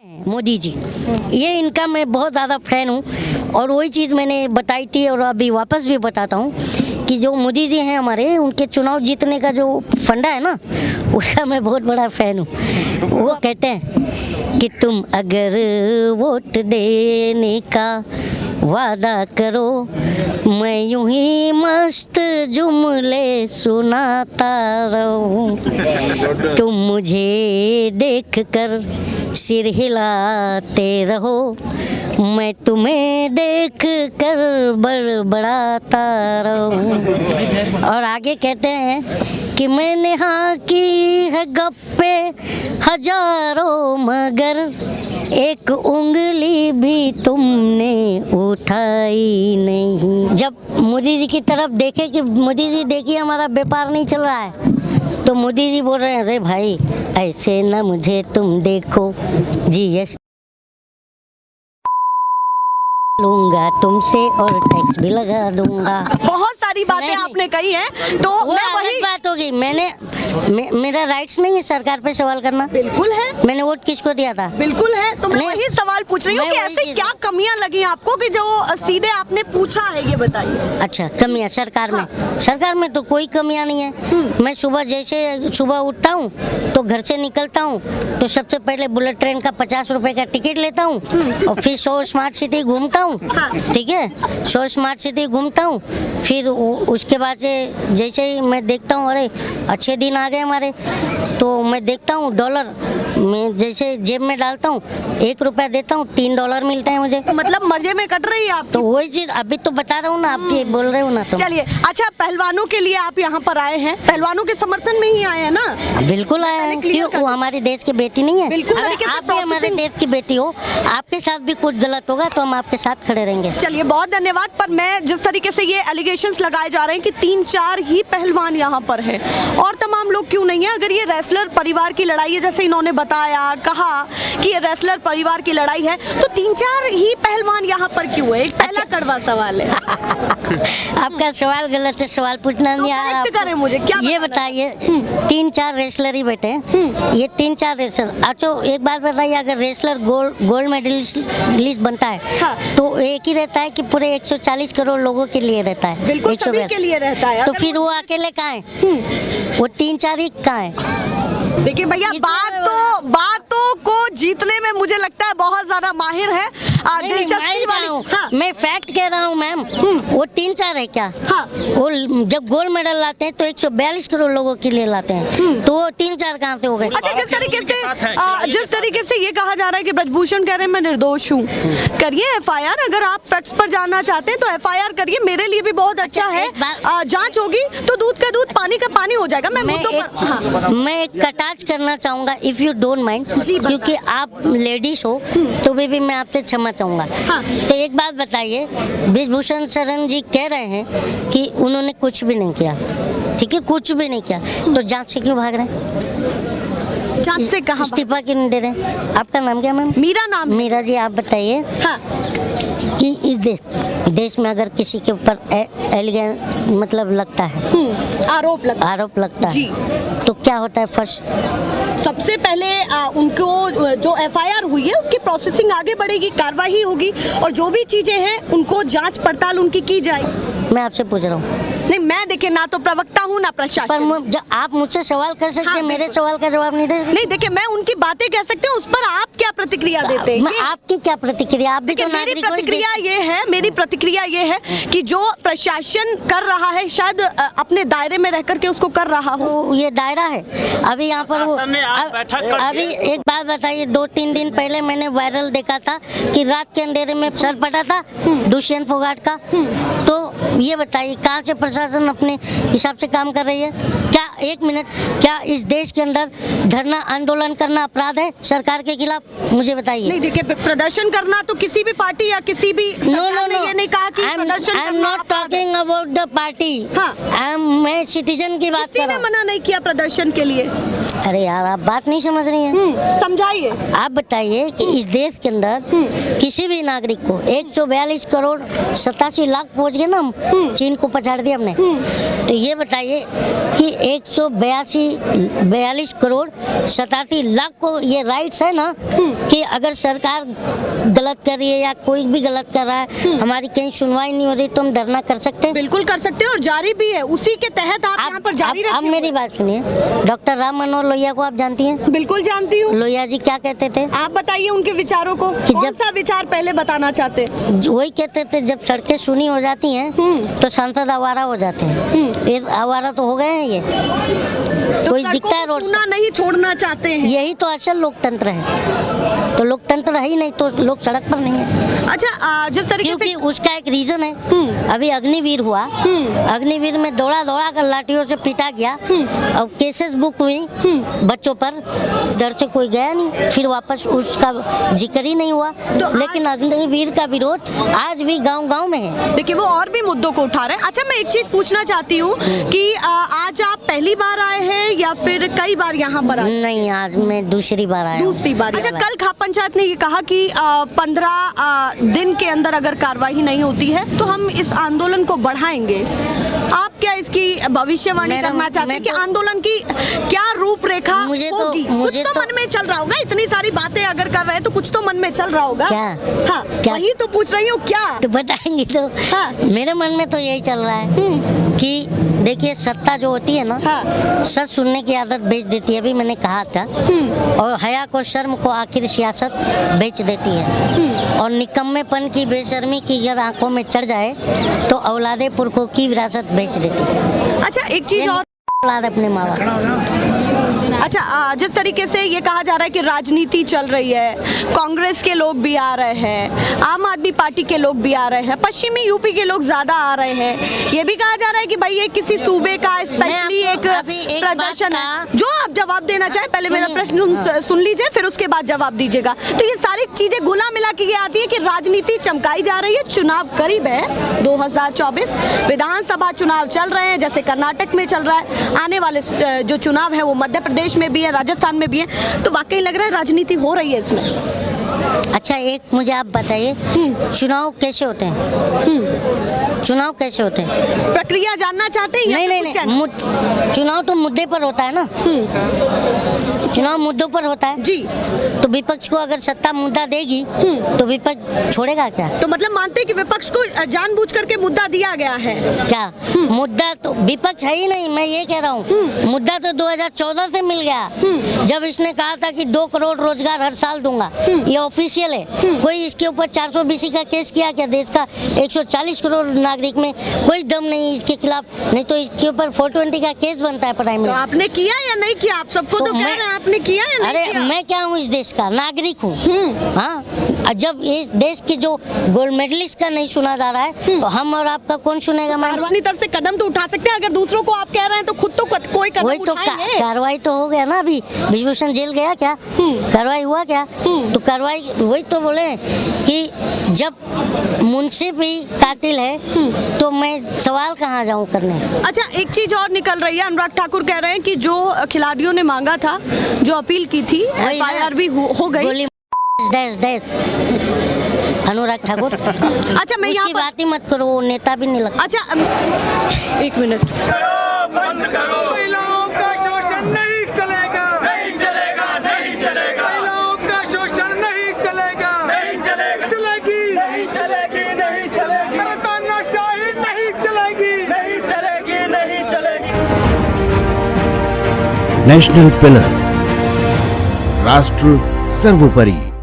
मोदी जी, ये इनका मैं बहुत ज़्यादा फैन हूँ और वही चीज़ मैंने बताई थी और अभी वापस भी बताता हूँ कि जो मोदी जी हैं हमारे, उनके चुनाव जीतने का जो फंडा है ना, उसका मैं बहुत बड़ा फैन हूँ। वो कहते हैं कि तुम अगर वोट देने का वादा करो, मैं यूं ही मस्त जुमले सुनाता रहूं, तुम मुझे देख कर सिर हिलाते रहो, मैं तुम्हें देख कर बड़बड़ाता रहूं। और आगे कहते हैं कि मैंने हाँ की है गप्पे हजारों, मगर एक उंगली भी तुमने उठाई नहीं। जब मोदी जी की तरफ देखे कि मोदी जी देखिए हमारा व्यापार नहीं चल रहा है, तो मोदी जी बोल रहे हैं अरे भाई ऐसे ना मुझे तुम देखो, जीएसटी लूंगा तुमसे और टैक्स भी लगा दूंगा। बहुत सारी बातें आपने कही हैं, तो मैं वही बात होगी। मेरा राइट्स नहीं है सरकार पे सवाल करना। बिल्कुल है। मैंने वोट किसको दिया था? बिल्कुल है। तो मैं वही सवाल पूछ रही हूँ कि ऐसे क्या कमियां लगी आपको कि जो सीधे आपने पूछा है, ये बताइए। अच्छा, कमियां सरकार में? सरकार में तो कोई कमियां नहीं है। मैं सुबह उठता हूँ तो घर से निकलता हूँ तो सबसे पहले बुलेट ट्रेन का 50 रुपए का टिकट लेता हूँ और फिर 100 स्मार्ट सिटी घूमता हूँ। ठीक है, 100 स्मार्ट सिटी घूमता हूँ, फिर उसके बाद से जैसे ही मैं देखता हूँ अरे अच्छे दिन आ गए हमारे, तो मैं देखता हूँ डॉलर मैं जैसे जेब में डालता हूँ, 1 रुपया देता हूँ, 3 डॉलर मिलता है मुझे। मतलब मजे में कट रही है आप? तो वही चीज अभी तो बता रहा हूँ ना, आप ये बोल रहे हो ना। तो चलिए, अच्छा पहलवानों के लिए आप यहाँ पर आए हैं, पहलवानों के समर्थन में ही आए हैं ना? बिल्कुल आए हैं। क्यों, वो हमारी देश की बेटी नहीं है? बिल्कुल। अगर आप भी हमारे देश की बेटी हो, आपके साथ भी कुछ गलत होगा तो हम आपके साथ खड़े रहेंगे। चलिए, बहुत धन्यवाद। पर मैं जिस तरीके से ये एलिगेशंस लगाए जा रहे हैं कि 3-4 ही पहलवान यहाँ पर है और तमाम लोग क्यों नहीं है, अगर ये रेसलर परिवार की लड़ाई है जैसे इन्होंने बताया, कहा कि ये रेसलर परिवार की लड़ाई है, तो 3-4 ही पहलवान यहाँ पर क्यों है? एक पहला कड़वा सवाल है। आपका सवाल गलत है, सवाल पूछना नहीं आ रहा। करें मुझे क्या ये बताइए, 3-4 रेसलर ही बैठे हैं, ये 3-4 रेसलर। अच्छा एक बात बताइए, अगर रेसलर गोल्ड मेडलिस्ट बनता है हाँ। तो एक ही रहता है कि पूरे 140 करोड़ लोगों के लिए रहता है? बिल्कुल सभी के लिए रहता है। तो फिर वो अकेले कहाँ है? वो 3-4 ही कहाँ है? देखिए भैया, बातों को जीतने में मुझे लगता है बहुत ज्यादा माहिर है। दिलचस्पी वाली। हाँ। मैं फैक्ट कह रहा हूँ मैम, वो 3-4 है क्या? हाँ। वो जब गोल्ड मेडल लाते हैं तो 142 करोड़ लोगों के लिए लाते हैं, तो वो 3-4 कहाँ से हो गए? अच्छा, जिस तरीके से ये कहा जा रहा है कि ब्रजभूषण कह रहे हैं मैं निर्दोष हूँ, करिए FIR। अगर आप फैक्ट्स पर जानना चाहते हैं तो FIR करिए, मेरे लिए भी बहुत अच्छा है। जांच होगी तो दूध का दूध पानी का पानी हो जाएगा। मैं एक कटाच करना चाहूंगा, इफ यू डोंट माइंड, क्योंकि आप लेडीज हो तो भी मैं आपसे क्षमा चाहूंगा। हाँ। तो एक बात बताइए, ब्रजभूषण शरण जी कह रहे हैं कि उन्होंने कुछ भी नहीं किया, ठीक है, कुछ भी नहीं किया, तो जांच से क्यों भाग रहे हैं? जांच से कहाँ इस्तीफा क्यों नहीं दे रहे? आपका नाम क्या मैम? मीरा नाम। मीरा जी, आप बताइए कि इस देश में अगर किसी के ऊपर मतलब लगता है, आरोप लगता जी, है, तो क्या होता है? फर्स्ट सबसे पहले उनको जो FIR हुई है उसकी प्रोसेसिंग आगे बढ़ेगी, कार्रवाई होगी और जो भी चीजें हैं उनको जांच पड़ताल उनकी की जाएगी। मैं आपसे पूछ रहा हूँ। नहीं, मैं देखिए ना तो प्रवक्ता हूँ ना प्रशासन। पर जब आप मुझसे सवाल कर सकते हैं, मेरे सवाल का जवाब नहीं दे सकते। नहीं, देखिए मैं उनकी बातें कह सकती हूँ, उस पर आप क्या प्रतिक्रिया देते हैं? आपकी क्या प्रतिक्रिया? आप भी तो मेरी प्रतिक्रिया ये है कि जो प्रशासन कर रहा है शायद अपने दायरे में रह करके उसको कर रहा हो। तो ये दायरा है अभी यहाँ पर। अभी एक बात बताइए, 2-3 दिन पहले मैंने वायरल देखा था कि रात के अंधेरे में सर पटा था दुष्यंत फोगाट का। तो ये बताइए कहाँ से प्रशासन अपने हिसाब से काम कर रही है? क्या 1 मिनट, क्या इस देश के अंदर धरना आंदोलन करना अपराध है सरकार के खिलाफ? मुझे बताइए। नहीं, देखिए प्रदर्शन करना तो किसी भी पार्टी या किसी भी सरकार ने ये नहीं कहा कि प्रदर्शन करना। I am not talking about the party. हाँ, मैं सिटीजन की बात कर रहा हूँ। किसी ने मना नहीं किया प्रदर्शन के लिए। अरे यार, आप बात नहीं समझ रही हैं। समझाइए। आप बताइए कि इस देश के अंदर किसी भी नागरिक को 142 करोड़ 87 लाख पहुंच गए ना, हम चीन को पछाड़ दिया हमने। तो ये बताइए कि 142 करोड़ 87 लाख को ये राइट्स है ना कि अगर सरकार गलत कर रही है या कोई भी गलत कर रहा है, हमारी कहीं सुनवाई नहीं हो रही, तो हम धरना कर सकते हैं। बिल्कुल कर सकते हैं और जारी भी है, उसी के तहत आप यहाँ पर जारी अब रखें। मेरी बात सुनिए, डॉक्टर राम मनोहर लोहिया को आप जानती हैं? बिल्कुल जानती हूँ। लोहिया जी क्या कहते थे? आप बताइए उनके विचारों को, कि कौन जब- सा विचार पहले बताना चाहते हैं? वही कहते थे जब सड़कें सुनी हो जाती हैं तो सांसद आवारा हो जाते हैं। ये आवारा तो हो गए हैं ये, तो कोई सड़कों दिखता है को रोड सुना नहीं छोड़ना चाहते हैं। यही तो असल लोकतंत्र है। तो लोकतंत्र है ही नहीं तो लोग सड़क पर नहीं है। अच्छा, जिस तरीके क्योंकि से उसका एक रीजन है। अभी अग्निवीर हुआ, अग्निवीर में दौड़ा दौड़ा कर लाठियों से पीटा गया और केसेस बुक हुई बच्चों पर, डर से कोई गया नहीं, फिर वापस उसका जिक्र ही नहीं हुआ। तो लेकिन अग्निवीर का विरोध आज भी गांव-गांव में है। देखिए वो और भी मुद्दों को उठा रहे हैं। अच्छा, मैं एक चीज पूछना चाहती हूँ कि आज आप पहली बार आए हैं या फिर कई बार यहाँ पर आए? नहीं, आज मैं दूसरी बार आया हूँ। दूसरी बार। अच्छा, कल खाप पंचायत ने ये कहा कि 15 दिन के अंदर अगर कार्रवाई नहीं होती है तो हम इस आंदोलन को बढ़ाएंगे। आप क्या इसकी भविष्यवाणी मैडम, करना चाहते हैं मैं कि तो- आंदोलन की क्या रूपरेखा मुझे तो- होगी? मुझे कुछ तो तो- मन में चल रहा होगा, इतनी सारी बातें अगर कर रहे हैं तो कुछ तो मन में चल रहा होगा। क्या? हाँ, क्या? वही तो पूछ रही हूँ, क्या? तो बताएंगे तो। हाँ। मेरे मन में तो यही चल रहा है कि देखिए, सत्ता जो होती है ना, हाँ। सच सुनने की आदत बेच देती है, अभी मैंने कहा था। और हया को शर्म को आखिर सियासत बेच देती है। और निकम्मेपन की बेशर्मी की अगर आंखों में चढ़ जाए तो औलादे पुरखों की विरासत बेच देती है। अच्छा, एक चीज और। औलाद अपने माँ बाप। अच्छा, जिस तरीके से ये कहा जा रहा है कि राजनीति चल रही है, कांग्रेस के लोग भी आ रहे हैं, आम आदमी पार्टी के लोग भी आ रहे हैं, पश्चिमी यूपी के लोग ज्यादा आ रहे हैं, ये भी कहा जा रहा है कि भाई ये किसी सूबे का स्पेशली एक अभी एक प्रदर्शन बात है। का- जो आप जवाब देना चाहे, पहले मेरा सुनिए। प्रश्न सुन लीजिए, फिर उसके बाद जवाब दीजिएगा। तो ये सारी चीजें घुला मिला के ये आती है कि राजनीति चमकाई जा रही है, चुनाव करीब है, 2024 विधानसभा चुनाव चल रहे हैं, जैसे कर्नाटक में चल रहा है, आने वाले जो चुनाव है वो मध्य प्रदेश में भी है, राजस्थान में भी है, तो वाकई लग रहा है राजनीति हो रही है इसमें। अच्छा, एक मुझे आप बताइए, चुनाव कैसे होते हैं? चुनाव कैसे होते हैं? प्रक्रिया जानना चाहते हैं या नहीं फिर नहीं कुछ नहीं, कहना? चुनाव तो मुद्दे पर होता है ना। चुनाव मुद्दों पर होता है। जी, तो विपक्ष को अगर सत्ता मुद्दा देगी तो विपक्ष छोड़ेगा क्या? तो मतलब मानते हैं कि विपक्ष को जानबूझ करके मुद्दा दिया गया है। क्या मुद्दा तो विपक्ष है ही नहीं, मैं ये कह रहा हूँ। मुद्दा तो 2014 से मिल गया, जब इसने कहा था कि 2 करोड़ रोजगार हर साल दूंगा। ये ऑफिशियल है। कोई इसके ऊपर 420 का केस किया क्या? देश का 140 करोड़ नागरिक में कोई दम नहीं इसके खिलाफ, नहीं तो इसके ऊपर 420 का केस बनता है प्राइम तो मिनिस्टर। आपने किया या नहीं किया? आप सबको तो कह रहे हैं आपने किया या नहीं अरे किया? मैं क्या हूँ, इस देश का नागरिक हूँ। हाँ, जब इस देश की जो गोल्ड मेडलिस्ट का नहीं सुना जा रहा है तो हम और आपका कौन सुनेगा? मैं कार्रवाई तरफ से कदम तो उठा सकते हैं, अगर दूसरों को आप कह रहे हैं तो खुद तो कोई कदम वही तो उठाएंगे। कार्रवाई तो हो गया ना। अभी विभूषण जेल गया क्या? कार्रवाई हुआ क्या? तो कार्रवाई वही तो बोले कि जब मुंसिफ ही कातिल है तो मैं सवाल कहाँ जाऊँ करने। अच्छा, एक चीज और निकल रही है, अनुराग ठाकुर कह रहे हैं कि जो खिलाड़ियों ने मांगा था, जो अपील की थी, वही ना। FIR भी हो गई। गोली डैश डैश अनुराग ठाकुर। अच्छा, मैं यहाँ उसकी पर बात ही मत करो, वो नेता भी नहीं लगता। अच्छा, एक मिनट। बंद करो। महिलाओं का शोषण नहीं चलेगा, नहीं चलेगा, नहीं चलेगा। महिलाओं का शोषण नहीं चलेगा, नहीं चलेगा, चलेगी, नहीं चलेगी, नहीं चलेगी। तानाशाही नहीं चलेगी, नहीं चलेगी, नहीं चलेगी। नेशनल पिलर, राष्ट्र सर्वोपरि।